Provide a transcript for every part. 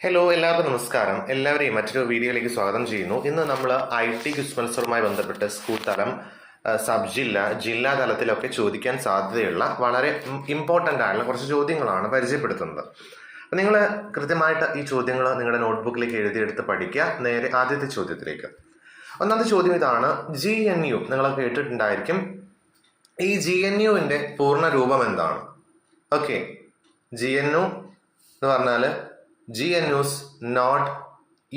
Hello, എല്ലാവർക്കും നമസ്കാരം. എല്ലാവരെയും മറ്റൊരു വീഡിയോയിലേക്ക് സ്വാഗതം ചെയ്യുന്നു. ഇന്ന് നമ്മൾ IT ക്വിസ് മത്സരവുമായി ബന്ധപ്പെട്ട് സ്കൂൾ തലം, സബ് ജില്ല, ജില്ലാ തലത്തിലൊക്കെ ചോദിക്കാൻ സാധ്യതയുള്ള വളരെ ഇമ്പോർട്ടൻ്റ് ആയിട്ടുള്ള കുറച്ച് ചോദ്യങ്ങളാണ് പരിചയപ്പെടുത്തുന്നത്. നിങ്ങൾ കൃത്യമായിട്ട് ഈ ചോദ്യങ്ങൾ നിങ്ങളുടെ നോട്ട്ബുക്കിലേക്ക് എഴുതിയെടുത്ത് പഠിക്കുക. നേരെ ആദ്യത്തെ ചോദ്യത്തിലേക്ക്. ഒന്നാമത്തെ ചോദ്യം ഇതാണ്. GNU നിങ്ങൾ കേട്ടിട്ടുണ്ടായിരിക്കും. ഈ GNUവിൻ്റെ പൂർണ്ണ രൂപം എന്താണ്? ഓക്കെ, GNU എന്ന് പറഞ്ഞാൽ GNU's നോട്ട്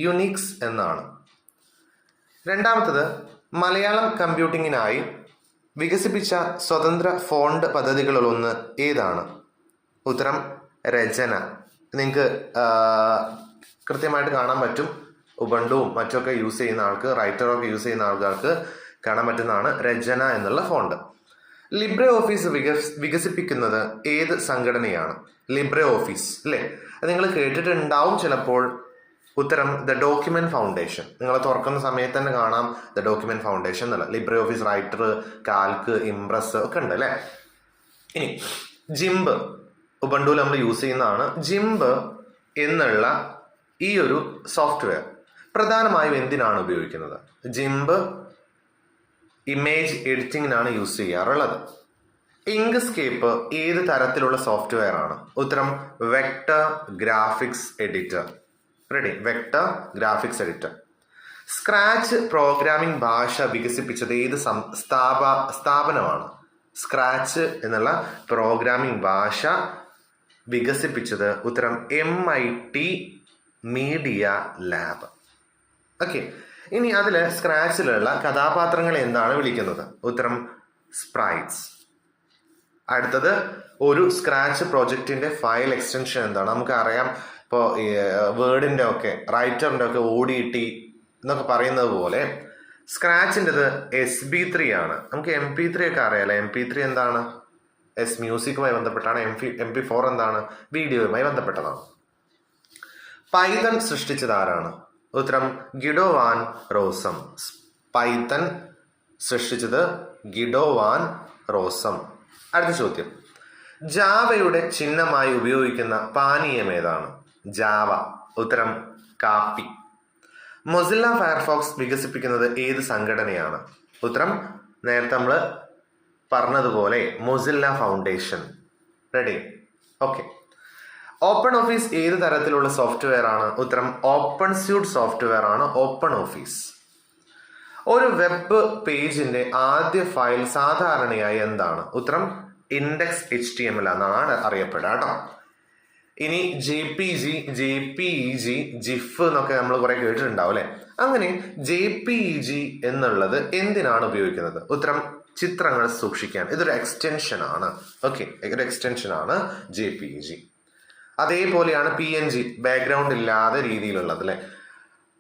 യുനിക്സ് എന്നാണ്. രണ്ടാമത്തത്, മലയാളം കമ്പ്യൂട്ടിങ്ങിനായി വികസിപ്പിച്ച സ്വതന്ത്ര ഫോണ്ട് പദ്ധതികളിലൊന്ന് ഏതാണ്? ഉത്തരം രചന. നിങ്ങൾക്ക് കൃത്യമായിട്ട് കാണാൻ പറ്റും. ഉബണ്ടുവും മറ്റൊക്കെ യൂസ് ചെയ്യുന്ന ആൾക്ക്, റൈറ്ററൊക്കെ യൂസ് ചെയ്യുന്ന ആൾക്കാർക്ക് കാണാൻ പറ്റുന്നതാണ് രചന എന്നുള്ള ഫോണ്ട്. ലിബ്രെ ഓഫീസ് വികസിപ്പിക്കുന്നത് ഏത് സംഘടനയാണ്? ലിബ്രെ ഓഫീസ് അല്ലേ? അത് നിങ്ങൾ കേട്ടിട്ടുണ്ടാവും ചിലപ്പോൾ. ഉത്തരം ദ ഡോക്യുമെന്റ് ഫൗണ്ടേഷൻ. നിങ്ങൾ തുറക്കുന്ന സമയത്ത് തന്നെ കാണാം ദ ഡോക്യുമെന്റ് ഫൗണ്ടേഷൻ എന്നല്ല. Libre office, writer, Calc, Impress ഒക്കെ ഉണ്ട് അല്ലേ? ഇനി ജിംബ്, ഉബണ്ടുവിൽ നമ്മൾ യൂസ് ചെയ്യുന്നതാണ്. ജിംബ് എന്നുള്ള ഈ ഒരു സോഫ്റ്റ്വെയർ പ്രധാനമായും എന്തിനാണ് ഉപയോഗിക്കുന്നത്? ജിംബ് ഇമേജ് എഡിറ്റിങ്ങിനാണ് യൂസ് ചെയ്യാറുള്ളത്. ഇങ്ക്സ്കേപ്പ് ഏത് തരത്തിലുള്ള സോഫ്റ്റ്വെയർ ആണ്? ഉത്തരം vector graphics editor. Ready, vector graphics editor. Scratch programming ഭാഷ വികസിപ്പിച്ചത് ഏത് സ്ഥാപനമാണ്? സ്ക്രാച്ച് എന്നുള്ള പ്രോഗ്രാമിംഗ് ഭാഷ വികസിപ്പിച്ചത് ഉത്തരം MIT മീഡിയ ലാബ്. ഓക്കെ, ഇനി അതിൽ സ്ക്രാച്ചിലുള്ള കഥാപാത്രങ്ങളെ എന്താണ് വിളിക്കുന്നത്? ഉത്തരം സ്പ്രൈറ്റ്സ്. അടുത്തത്, ഒരു സ്ക്രാച്ച് പ്രോജക്റ്റിന്റെ ഫയൽ എക്സ്റ്റൻഷൻ എന്താണ്? നമുക്കറിയാം, ഇപ്പോൾ വേർഡിന്റെ ഒക്കെ, റൈറ്ററിന്റെ ഒക്കെ ODT എന്നൊക്കെ പറയുന്നത് പോലെ സ്ക്രാച്ചിൻ്റെത് SB3 ആണ്. നമുക്ക് MP3 ഒക്കെ അറിയാലോ. MP3 എന്താണ്? മ്യൂസിക്കുമായി ബന്ധപ്പെട്ടാണ്. MP4 എന്താണ്? വീഡിയോയുമായി ബന്ധപ്പെട്ടതാണ്. പൈതൺ സൃഷ്ടിച്ചത് ആരാണ്? ഉത്തരം ഗിഡോ വാൻ റോസം. പൈത്തൺ സൃഷ്ടിച്ചത് ഗിഡോ വാൻ റോസം. അടുത്ത ചോദ്യം. ജാവയുടെ ചിഹ്നമായി ഉപയോഗിക്കുന്ന പാനീയം ഏതാണ്? ജാവ. ഉത്തരം കാപ്പി. മൊസില്ല ഫയർഫോക്സ് വികസിപ്പിക്കുന്നത് ഏത് സംഘടനയാണ്? ഉത്തരം നേരത്തെ നമ്മൾ പറഞ്ഞതുപോലെ Mozilla foundation. Ready? Okay. Open office ഏത് തരത്തിലുള്ള സോഫ്റ്റ്വെയർ ആണ്? ഉത്തരം ഓപ്പൺ സ്യൂട്ട് സോഫ്റ്റ്വെയർ ആണ് ഓപ്പൺ ഓഫീസ്. ഒരു വെബ് പേജിന്റെ ആദ്യ ഫയൽ സാധാരണയായി എന്താണ്? ഉത്തരം ഇൻഡെക്സ് HTML എന്നാണ് അറിയപ്പെടുക കേട്ടോ. ഇനി JPG, GIF എന്നൊക്കെ നമ്മൾ കുറെ കേട്ടിട്ടുണ്ടാവും അല്ലെ? അങ്ങനെ JPG എന്നുള്ളത് എന്തിനാണ് ഉപയോഗിക്കുന്നത്? ഉത്തരം ചിത്രങ്ങൾ സൂക്ഷിക്കാൻ. ഇതൊരു എക്സ്റ്റൻഷൻ ആണ്. ഓക്കെ, ഒരു എക്സ്റ്റൻഷൻ ആണ് JPG. അതേപോലെയാണ് PNG, ബാക്ക്ഗ്രൗണ്ട് ഇല്ലാതെ രീതിയിലുള്ളത് അല്ലെ?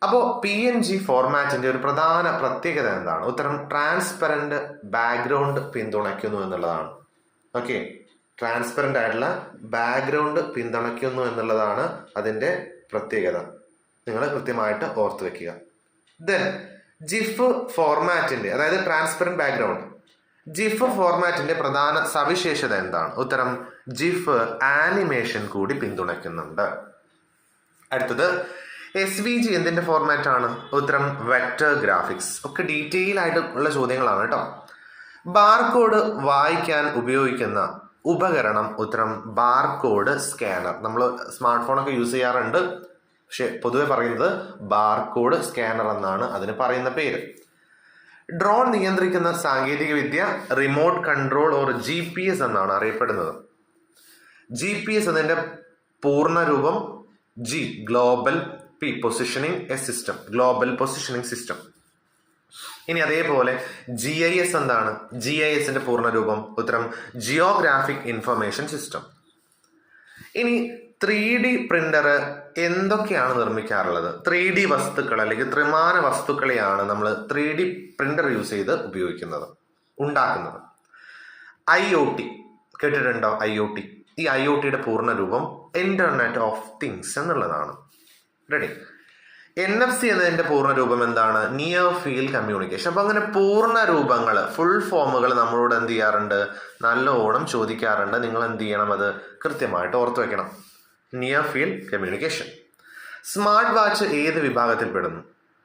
അപ്പോൾ PNG ഫോർമാറ്റിന്റെ ഒരു പ്രധാന പ്രത്യേകത എന്താണ്? ഉത്തരം ട്രാൻസ്പെറന്റ് ബാക്ക്ഗ്രൗണ്ട് പിന്തുണയ്ക്കുന്നു എന്നുള്ളതാണ്. ഓക്കെ, ട്രാൻസ്പെറന്റ് ആയിട്ടുള്ള ബാക്ക്ഗ്രൗണ്ട് പിന്തുണയ്ക്കുന്നു എന്നുള്ളതാണ് അതിന്റെ പ്രത്യേകത. നിങ്ങൾ കൃത്യമായിട്ട് ഓർത്തു വെക്കുക. ദെൻ GIF ഫോർമാറ്റിന്റെ, അതായത് ട്രാൻസ്പെറന്റ് ബാക്ക്ഗ്രൗണ്ട്, GIF ഫോർമാറ്റിന്റെ പ്രധാന സവിശേഷത എന്താണ്? ഉത്തരം GIF ആനിമേഷൻ കൂടി പിന്തുണയ്ക്കുന്നുണ്ട്. അടുത്തത്, SVG എന്തിന്റെ ഫോർമാറ്റ് ആണ്? ഉത്തരം വെക്ടർ ഗ്രാഫിക്സ്. ഒക്കെ ഡീറ്റെയിൽ ആയിട്ടുള്ള ചോദ്യങ്ങളാണ് കേട്ടോ. ബാർകോഡ് വായിക്കാൻ ഉപയോഗിക്കുന്ന ഉപകരണം? ഉത്തരം ബാർകോഡ് സ്കാനർ. നമ്മൾ സ്മാർട്ട് ഫോണൊക്കെ യൂസ് ചെയ്യാറുണ്ട്, പക്ഷെ പൊതുവെ പറയുന്നത് ബാർകോഡ് സ്കാനർ എന്നാണ് അതിന് പറയുന്ന പേര്. ഡ്രോൺ നിയന്ത്രിക്കുന്ന സാങ്കേതിക വിദ്യ റിമോട്ട് കൺട്രോൾ ഓർ GPS എന്നാണ് അറിയപ്പെടുന്നത്. GPS എന്നതിന്റെ പൂർണ്ണ രൂപം global positioning system. Global positioning system. ഇനി അതേപോലെ GIS എന്താണ്? GISന്റെ പൂർണ്ണ രൂപം? ഉത്തരം ജിയോഗ്രാഫിക് ഇൻഫർമേഷൻ സിസ്റ്റം. ഇനി 3D പ്രിന്റർ എന്തൊക്കെയാണ് നിർമ്മിക്കാറുള്ളത്? 3D വസ്തുക്കൾ അല്ലെങ്കിൽ ത്രിമാന വസ്തുക്കളെയാണ് നമ്മൾ 3D പ്രിന്റർ യൂസ് ചെയ്ത് ഉണ്ടാക്കുന്നത്. IoT കേട്ടിട്ടുണ്ടോ? IoT, ഈ IoTയുടെ പൂർണ്ണ രൂപം ഇന്റർനെറ്റ് ഓഫ് തിങ്സ് എന്നുള്ളതാണ്. റെഡി? NFC എന്നതിന്റെ പൂർണ്ണ രൂപം എന്താണ്? Near field communication. അപ്പൊ അങ്ങനെ പൂർണ്ണ രൂപങ്ങൾ, ഫുൾ ഫോമുകൾ നമ്മളോട് എന്ത് ചെയ്യാറുണ്ട്? നല്ലോണം ചോദിക്കാറുണ്ട്. നിങ്ങൾ എന്ത് ചെയ്യണം? അത് കൃത്യമായിട്ട് ഓർത്തു വെക്കണം. Near field communication. Smart watch ഏത് വിഭാഗത്തിൽ പെടുന്നു?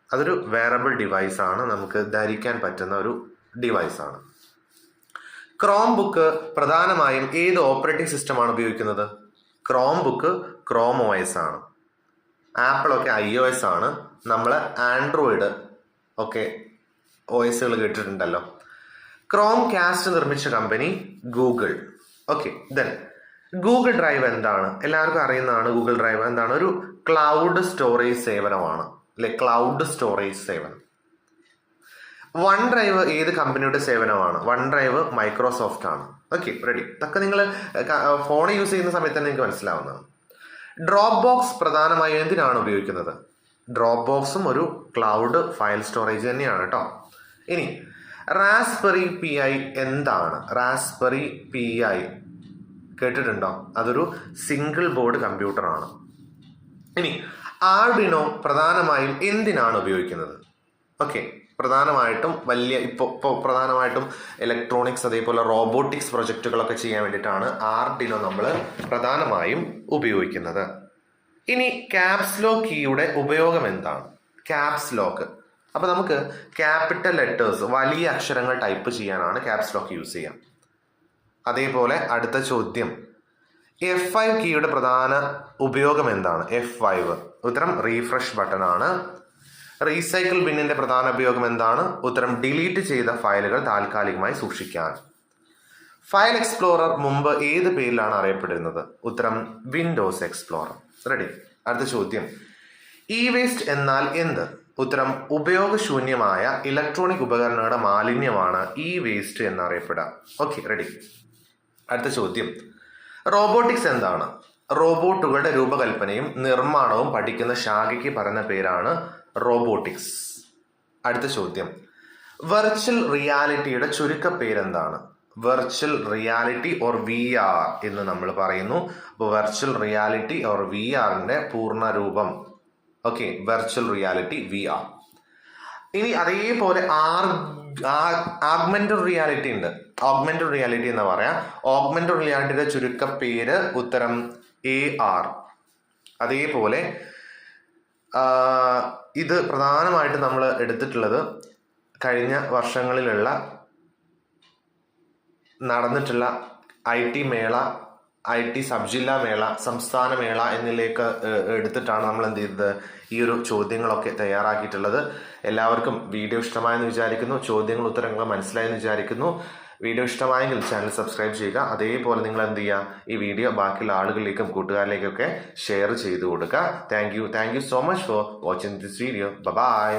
അതൊരു വെയറബിൾ ഡിവൈസ് ആണ്, നമുക്ക് ധരിക്കാൻ പറ്റുന്ന ഒരു ഡിവൈസ് ആണ്. ക്രോം ബുക്ക് പ്രധാനമായും ഏത് ഓപ്പറേറ്റിംഗ് സിസ്റ്റമാണ് ഉപയോഗിക്കുന്നത്? ക്രോം ബുക്ക് ക്രോം OS ആണ്. ആപ്പിളൊക്കെ iOS ആണ്, നമ്മൾ ആൻഡ്രോയിഡ് ഒക്കെ OSകൾ കേട്ടിട്ടുണ്ടല്ലോ. ക്രോം കാസ്റ്റ് നിർമ്മിച്ച company Google. Okay, then Google drive എന്താണ്? എല്ലാവർക്കും അറിയുന്നതാണ്. ഗൂഗിൾ ഡ്രൈവ് എന്താണ്? ഒരു ക്ലൗഡ് സ്റ്റോറേജ് സേവനമാണ്, അല്ലെ? ക്ലൗഡ് സ്റ്റോറേജ് സേവനം. വൺ ഡ്രൈവ് ഏത് കമ്പനിയുടെ സേവനമാണ്? വൺ ഡ്രൈവ് മൈക്രോസോഫ്റ്റ് ആണ്. Okay, ready. ഇതൊക്കെ നിങ്ങൾ ഫോൺ യൂസ് ചെയ്യുന്ന സമയത്ത് തന്നെ നിങ്ങൾക്ക് മനസ്സിലാവുന്നതാണ്. ഡ്രോപ്പ് ബോക്സ് പ്രധാനമായും എന്തിനാണ് ഉപയോഗിക്കുന്നത്? ഡ്രോപ്പ് ബോക്സും ഒരു ക്ലൗഡ് ഫയൽ സ്റ്റോറേജ് തന്നെയാണ് കേട്ടോ. ഇനി റാസ്ബെറി PI എന്താണ്? റാസ്ബെറി PI കേട്ടിട്ടുണ്ടോ? അതൊരു സിംഗിൾ ബോർഡ് കമ്പ്യൂട്ടറാണ്. ഇനി ആർഡിനോ പ്രധാനമായും എന്തിനാണ് ഉപയോഗിക്കുന്നത്? ഓക്കെ, പ്രധാനമായിട്ടും ഇപ്പോൾ പ്രധാനമായിട്ടും ഇലക്ട്രോണിക്സ് അതേപോലെ റോബോട്ടിക്സ് പ്രൊജക്റ്റുകളൊക്കെ ചെയ്യാൻ വേണ്ടിയിട്ടാണ് ആർഡിനോ നമ്മൾ പ്രധാനമായും ഉപയോഗിക്കുന്നത്. ഇനി ക്യാപ്സ് ലോക്ക് കീയുടെ ഉപയോഗം എന്താണ്? ക്യാപ്സ് ലോക്ക്, അപ്പോൾ നമുക്ക് ക്യാപിറ്റൽ ലെറ്റേഴ്സ് വലിയ അക്ഷരങ്ങൾ ടൈപ്പ് ചെയ്യാനാണ് ക്യാപ്സ് ലോക്ക് യൂസ് ചെയ്യാം. അതേപോലെ അടുത്ത ചോദ്യം, F5 കീയുടെ പ്രധാന ഉപയോഗം എന്താണ്? F5 ഉത്തരം റീഫ്രഷ് ബട്ടൺ ആണ്. റീസൈക്കിൾ ബിന്നിന്റെ പ്രധാന ഉപയോഗം എന്താണ്? ഉത്തരം ഡിലീറ്റ് ചെയ്ത ഫയലുകൾ താൽക്കാലികമായി സൂക്ഷിക്കാൻ. ഫയൽ എക്സ്പ്ലോറർ മുമ്പ് ഏത് പേരിലാണ് അറിയപ്പെടുന്നത്? ഉത്തരം വിൻഡോസ് എക്സ്പ്ലോറർ. റെഡി. അടുത്ത ചോദ്യം, ഇ വേസ്റ്റ് എന്നാൽ എന്ത്? ഉത്തരം ഉപയോഗശൂന്യമായ ഇലക്ട്രോണിക് ഉപകരണങ്ങളുടെ മാലിന്യമാണ് ഇ വേസ്റ്റ് എന്നറിയപ്പെടുക. Okay, ready. അടുത്ത ചോദ്യം, റോബോട്ടിക്സ് എന്താണ്? റോബോട്ടുകളുടെ രൂപകൽപ്പനയും നിർമ്മാണവും പഠിക്കുന്ന ശാഖയ്ക്ക് പറയുന്ന പേരാണ് റോബോട്ടിക്സ്. അടുത്ത ചോദ്യം, വെർച്വൽ റിയാലിറ്റിയുടെ ചുരുക്കപ്പേരെന്താണ്? വെർച്വൽ റിയാലിറ്റി ഓർ VR എന്ന് നമ്മൾ പറയുന്നു. അപ്പോൾ വെർച്വൽ റിയാലിറ്റി ഓർ VRന്റെ പൂർണ്ണ രൂപം, ഓക്കെ, വെർച്വൽ റിയാലിറ്റി VR. ഇനി അതേപോലെ ആഗ്മെന്റഡ് റിയാലിറ്റി ഉണ്ട്. ഓഗ്മെന്റഡ് റിയാലിറ്റി എന്ന് പറയാം. ഓഗ്മെന്റഡ് റിയാലിറ്റിയുടെ ചുരുക്കപ്പേര് ഉത്തരം AR. അതേപോലെ ഇത് പ്രധാനമായിട്ട് നമ്മൾ എടുത്തിട്ടുള്ളത് കഴിഞ്ഞ വർഷങ്ങളിലുള്ള നടന്നിട്ടുള്ള IT മേള, IT സബ് ജില്ലാ മേള, സംസ്ഥാന മേള എന്നിലേക്ക് എടുത്തിട്ടാണ് നമ്മൾ എന്ത് ചെയ്തത്, ഈ ഒരു ചോദ്യങ്ങളൊക്കെ തയ്യാറാക്കിയിട്ടുള്ളത്. എല്ലാവർക്കും വീഡിയോ ഇഷ്ടമായെന്ന് വിചാരിക്കുന്നു. ചോദ്യങ്ങൾ ഉത്തരങ്ങൾ മനസ്സിലായെന്ന് വിചാരിക്കുന്നു. വീഡിയോ ഇഷ്ടമായെങ്കിൽ ചാനൽ സബ്സ്ക്രൈബ് ചെയ്യുക. അതേപോലെ നിങ്ങൾ എന്ത് ചെയ്യുക, ഈ വീഡിയോ ബാക്കിയുള്ള ആളുകളിലേക്കും കൂട്ടുകാരിലേക്കൊക്കെ ഷെയർ ചെയ്ത് കൊടുക്കുക. Thank you so much for watching this video. By.